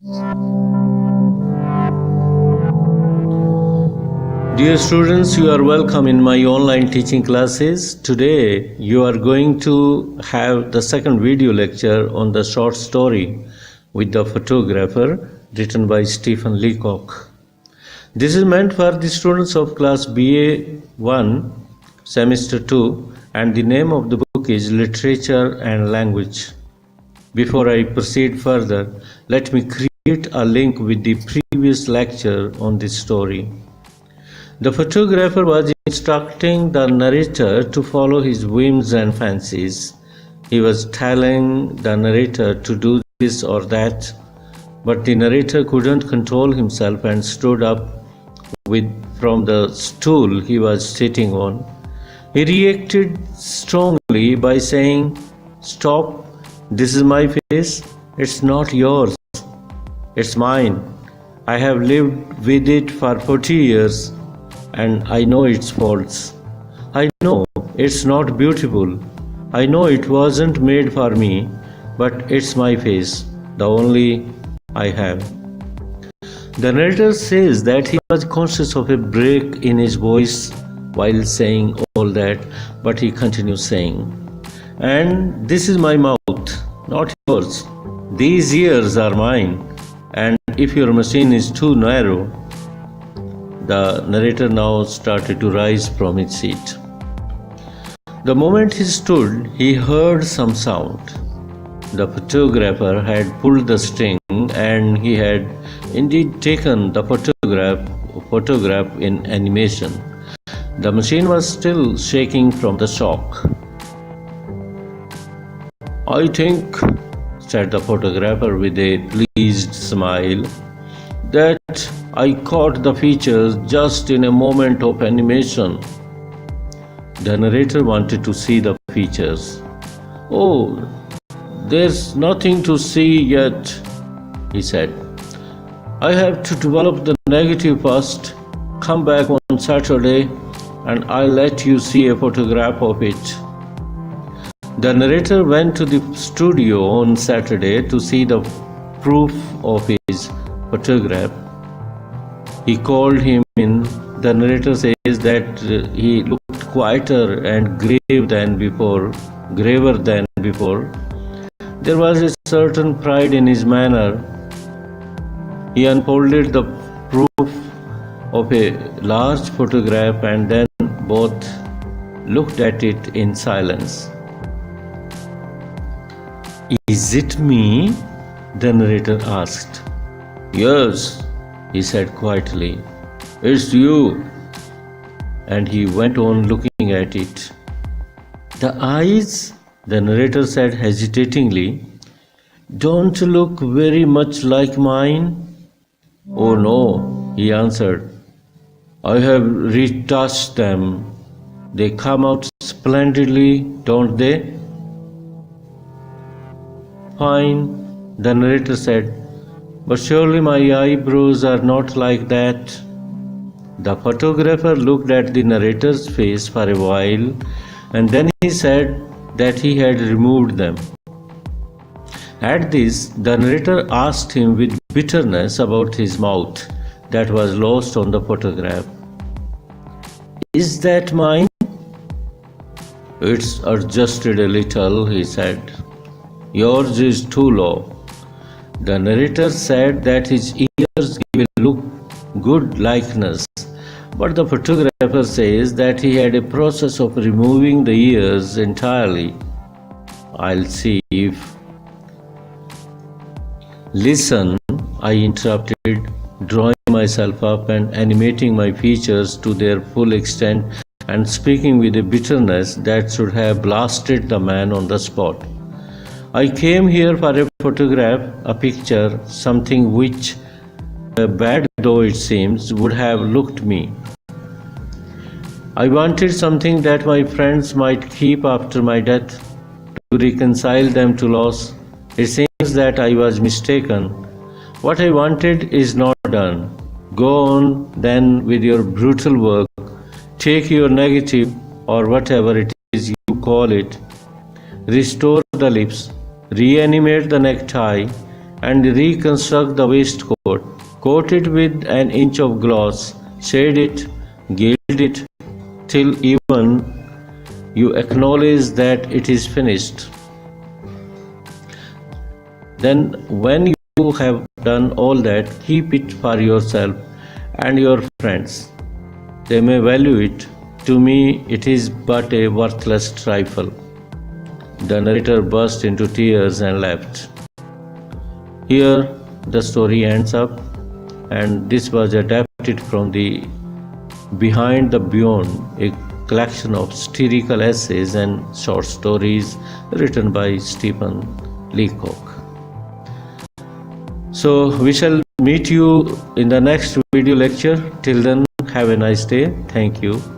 Dear students, you are welcome in my online teaching classes. Today you are going to have the second video lecture on the short story with the photographer written by Stephen Leacock. This is meant for the students of class BA1 semester 2 and the name of the book is Literature and Language. Before I proceed further, let me create a link with the previous lecture on this story. The photographer was instructing the narrator to follow his whims and fancies. He was telling the narrator to do this or that, but the narrator couldn't control himself and stood up from the stool he was sitting on. He reacted strongly by saying, "Stop, this is my face, it's not yours, it's mine. I have lived with it for 40 years. And I know its faults. I know it's not beautiful. I know it wasn't made for me, but it's my face, the only I have." The narrator says that he was conscious of a break in his voice while saying all that, but he continues saying, "And this is my mouth, not yours. These ears are mine, and if your machine is too narrow." The narrator now started to rise from his seat. The moment he stood, he heard some sound. The photographer had pulled the string and he had indeed taken the photograph in animation. The machine was still shaking from the shock. "I think," said the photographer with a pleased smile, "that I caught the features just in a moment of animation." The narrator wanted to see the features. "Oh, there's nothing to see yet," he said. "I have to develop the negative first. Come back on Saturday and I'll let you see a photograph of it." The narrator went to the studio on Saturday to see the proof of his photograph. He called him in. The narrator says that he looked quieter and graver than before. There was a certain pride in his manner. He unfolded the proof of a large photograph and then both looked at it in silence. "Is it me?" the narrator asked. "Yes," he said quietly, "it's you." And he went on looking at it. "The eyes," the narrator said hesitatingly, "don't look very much like mine." "Oh no," he answered. "I have retouched them. They come out splendidly, don't they?" "Fine," the narrator said, "but surely my eyebrows are not like that." The photographer looked at the narrator's face for a while and then he said that he had removed them. At this, the narrator asked him with bitterness about his mouth that was lost on the photograph. "Is that mine?" "It's adjusted a little," he said. "Yours is too low." The narrator said that his ears give a good likeness, but the photographer says that he had a process of removing the ears entirely. "I'll see if—" "Listen," I interrupted, drawing myself up and animating my features to their full extent and speaking with a bitterness that should have blasted the man on the spot. "I came here for a photograph, a picture, something which, bad though it seems, would have looked me. I wanted something that my friends might keep after my death, to reconcile them to loss. It seems that I was mistaken. What I wanted is not done. Go on then with your brutal work. Take your negative, or whatever it is you call it. Restore the lips, reanimate the necktie, and reconstruct the waistcoat. Coat it with an inch of gloss, shade it, gild it, till even you acknowledge that it is finished. Then when you have done all that, keep it for yourself and your friends. They may value it. To me, it is but a worthless trifle. The narrator burst into tears and left. Here the story ends up, and this was adapted from the Behind the Beyond, a collection of satirical essays and short stories written by Stephen Leacock. So we shall meet you in the next video lecture. Till then, have a nice day. Thank you.